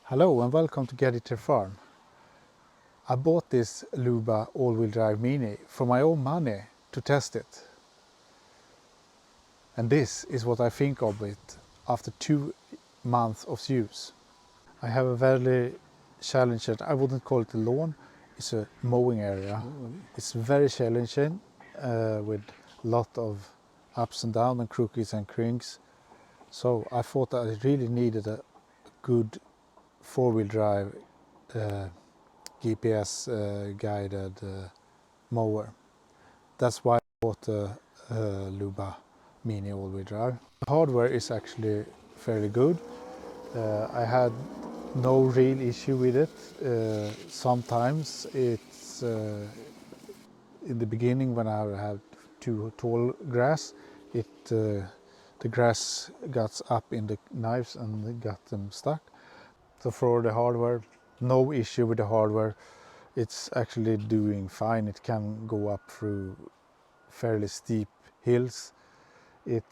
Hello and welcome to Gadgeteer farm. I bought this Luba all-wheel drive Mini for my own money to test it. And this is what I think of it after 2 months of use. I have a very challenging, I wouldn't call it a lawn, it's a mowing area. It's very challenging with a lot of ups and downs and crookeds and crinks. So I thought that I really needed a good four-wheel drive GPS guided mower. That's why I bought the Luba Mini all-wheel drive. The hardware is actually fairly good. I had no real issue with it. Sometimes it's in the beginning when I had too tall grass, the grass got up in the knives and got them stuck. So for the hardware, no issue with the hardware. It's actually doing fine. It can go up through fairly steep hills. It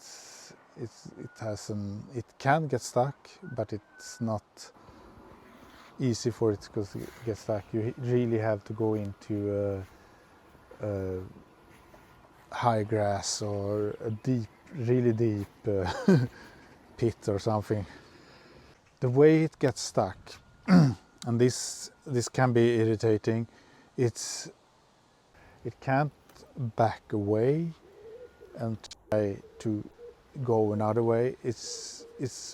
can get stuck, but it's not easy for it to get stuck. You really have to go into high grass or a really deep pit or something. The way it gets stuck, and this can be irritating, it can't back away and try to go another way. It's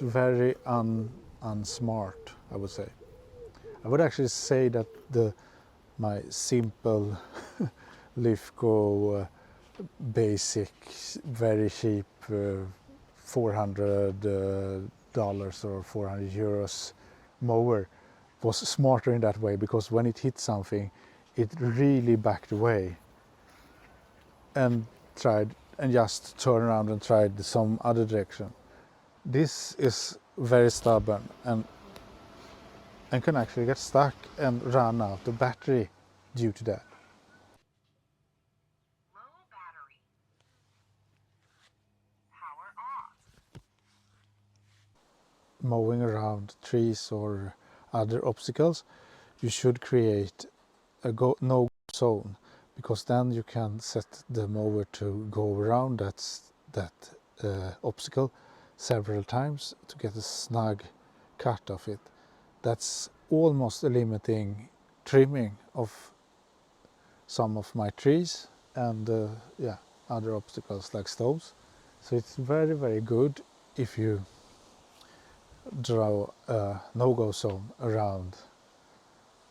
very unsmart, I would say. I would actually say that my simple Lifco basic, very cheap $400 or 400 euros mower was smarter in that way, because when it hit something it really backed away and just turned around and tried some other direction. This is very stubborn and can actually get stuck and run out of battery due to that. Low battery. Power off. Mowing around trees or other obstacles, you should create a no-go zone, because then you can set the mower to go around that obstacle several times to get a snug cut of it. That's almost limiting trimming of some of my trees and other obstacles like stones. So it's very, very good if you draw a no-go zone around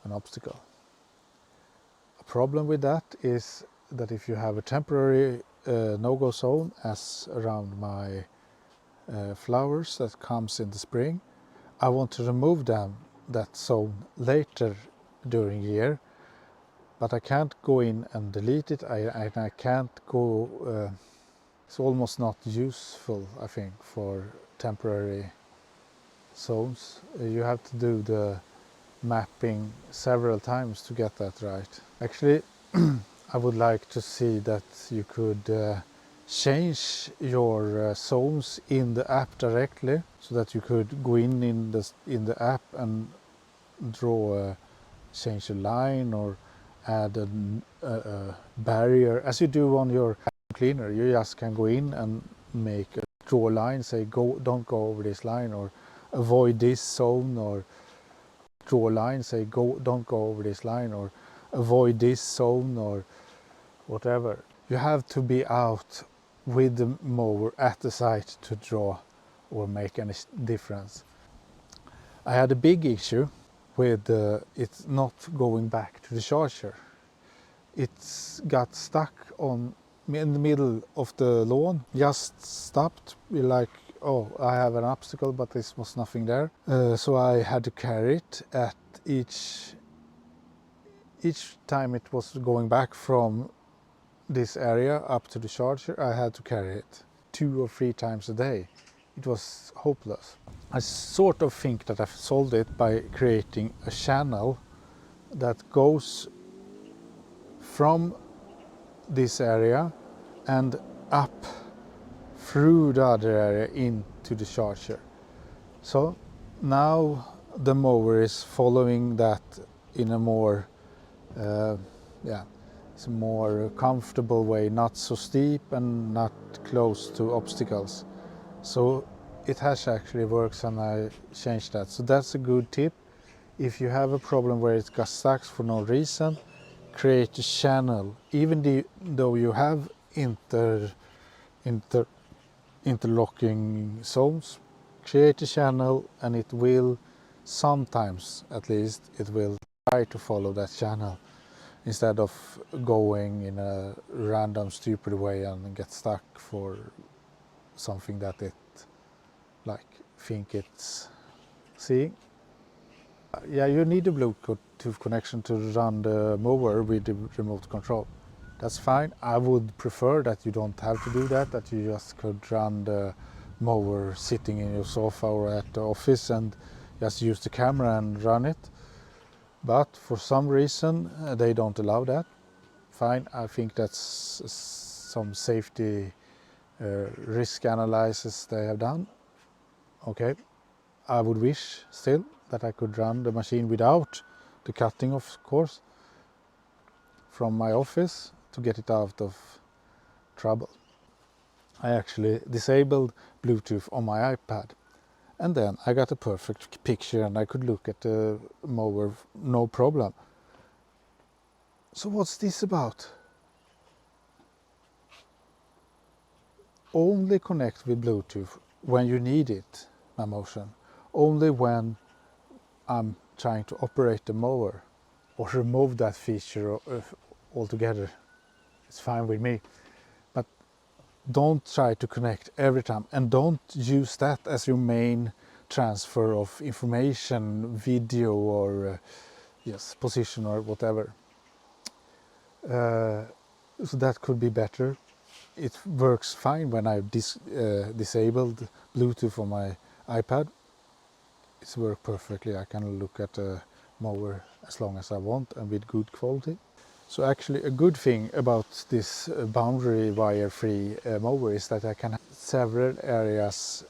an obstacle. A problem with that is that if you have a temporary no-go zone, as around my flowers that comes in the spring, I want to remove that zone later during the year, but I can't go in and delete it. I can't go, it's almost not useful, I think, for temporary zones. You have to do the mapping several times to get that right. Actually, I would like to see that you could change your zones in the app directly, so that you could go in the app and draw change a line or add a barrier, as you do on your cleaner. You just can go in and draw a line, say don't go over this line, or avoid this zone, or draw a line, say don't go over this line, or avoid this zone, or whatever. You have to be out with the mower at the site to draw or make any difference. I had a big issue with it not going back to the charger. It got stuck in the middle of the lawn, just stopped. We're like, oh, I have an obstacle, but there was nothing there. So I had to carry it at each time it was going back from this area up to the charger. I had to carry it 2 or 3 times a day. It was hopeless. I sort of think that I've solved it by creating a channel that goes from this area and up through the other area into the charger. So now the mower is following that in a more it's a more comfortable way, not so steep and not close to obstacles. So it has actually works, and I changed that. So that's a good tip. If you have a problem where it got stuck for no reason, create a channel. Even though you have interlocking zones, create a channel, and it will sometimes, at least, it will try to follow that channel instead of going in a random stupid way and get stuck for something that it like think it's seeing. Yeah, you need a Bluetooth connection to run the mower with the remote control. That's fine. I would prefer that you don't have to do that, that you just could run the mower sitting in your sofa or at the office and just use the camera and run it. But for some reason they don't allow that. Fine, I think that's some safety risk analysis they have done. Okay, I would wish still that I could run the machine without the cutting, of course, from my office to get it out of trouble. I actually disabled Bluetooth on my iPad, and then I got a perfect picture and I could look at the mower no problem. So what's this about? Only connect with Bluetooth when you need it, Mamotion. Only when I'm trying to operate the mower or remove that feature altogether. It's fine with me. But don't try to connect every time, and don't use that as your main transfer of information, video or yes, position or whatever. So that could be better. It works fine when I've disabled Bluetooth on my iPad. It's worked perfectly. I can look at the mower as long as I want and with good quality. So actually a good thing about this boundary wire free mower is that I can have several areas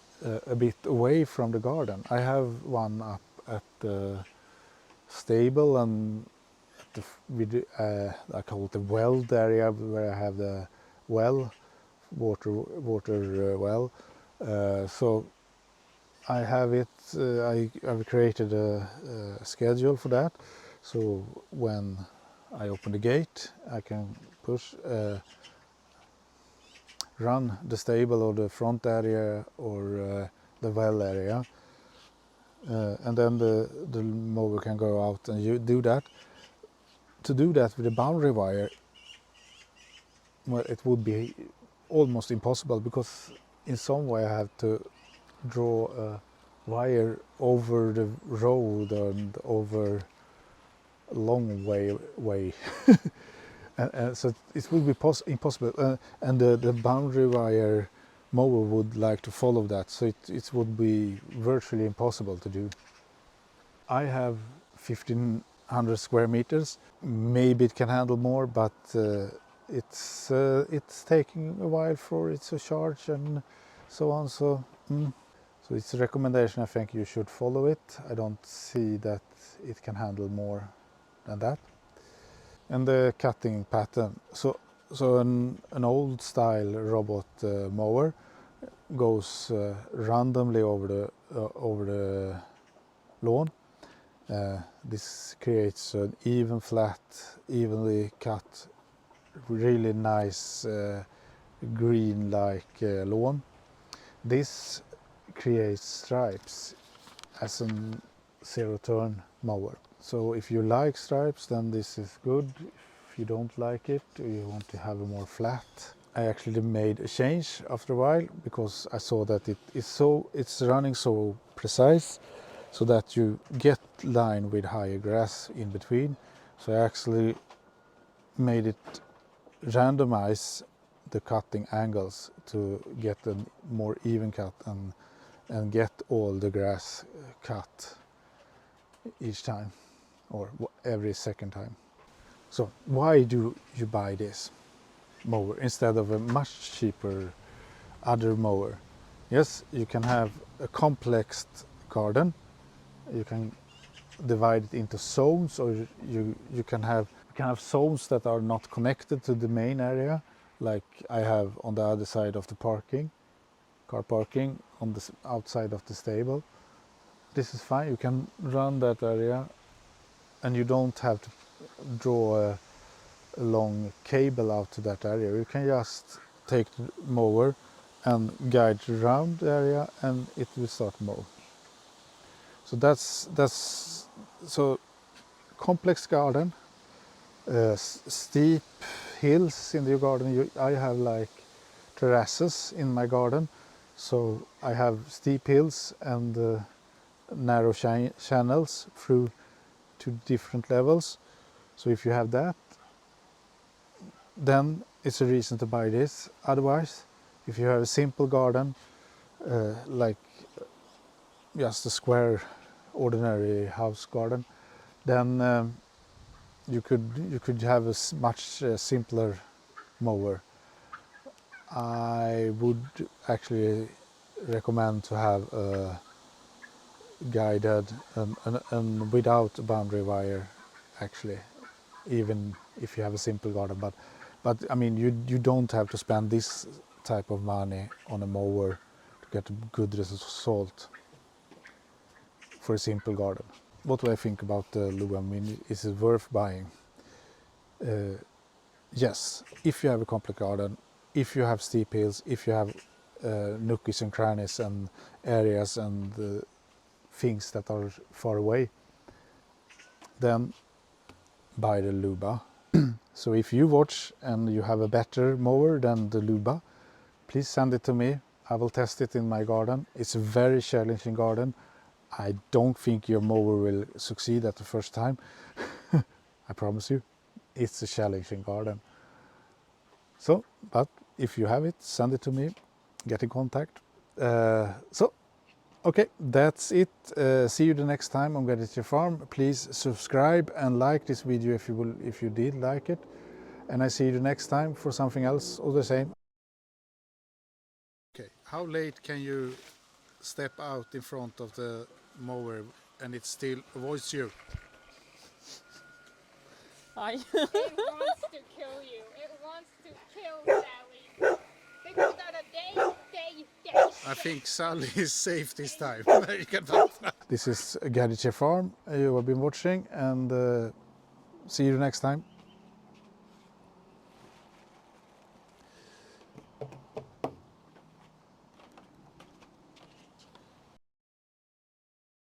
a bit away from the garden. I have one up at the stable and at the, I call it the weld area where I have the well, water well. So I have it, I've created a schedule for that. So when I open the gate, I can push, run the stable or the front area or the well area. And then the mower can go out and you do that. To do that with a boundary wire, well, it would be almost impossible because in some way I have to draw a wire over the road and over a long way. And so it would be impossible, and the boundary wire mower would like to follow that, so it would be virtually impossible to do. I have 1500 square meters. Maybe it can handle more, but it's taking a while for it to charge and so on. So it's a recommendation. I think you should follow it. I don't see that it can handle more than that. And the cutting pattern. So an old style robot mower goes randomly over the lawn. This creates an even flat, evenly cut, really nice green-like lawn. This creates stripes as a zero-turn mower. So if you like stripes, then this is good. If you don't like it, or you want to have a more flat. I actually made a change after a while because I saw that it's running so precise, so that you get line with higher grass in between. So I actually made it randomize the cutting angles to get a more even cut and get all the grass cut each time or every second time. So why do you buy this mower instead of a much cheaper other mower? Yes, you can have a complex garden. You can divide it into zones, or you can have zones that are not connected to the main area, like I have on the other side of the car parking on the outside of the stable. This is fine. You can run that area, and you don't have to draw a long cable out to that area. You can just take the mower and guide around the area, and it will start mow. So that's so complex garden, steep hills in your garden. I have like terraces in my garden, so I have steep hills and narrow channels through to different levels. So if you have that, then it's a reason to buy this. Otherwise, if you have a simple garden, like just a square ordinary house garden, then you could have a much simpler mower. I would actually recommend to have a guided and without a boundary wire, actually, even if you have a simple garden. But I mean, you don't have to spend this type of money on a mower to get a good result for a simple garden. What do I think about the Luba Mini? Is it worth buying? Yes, if you have a complex garden, if you have steep hills, if you have nookies and crannies and areas and things that are far away, then buy the Luba. So if you watch and you have a better mower than the Luba, please send it to me. I will test it in my garden. It's a very challenging garden. I don't think your mower will succeed at the first time. I promise you, it's a challenging garden. So, but if you have it, send it to me, get in contact. Okay, that's it. See you the next time on Gadgeteer Farm. Please subscribe and like this video if you did like it. And I see you the next time for something else or the same. Okay, how late can you step out in front of the mower and it still avoids you? Hi. It wants to kill you. It wants to kill Sally. Because on a day. I think Sally is safe this time. This is Gadgeteer Farm you have been watching, and see you next time.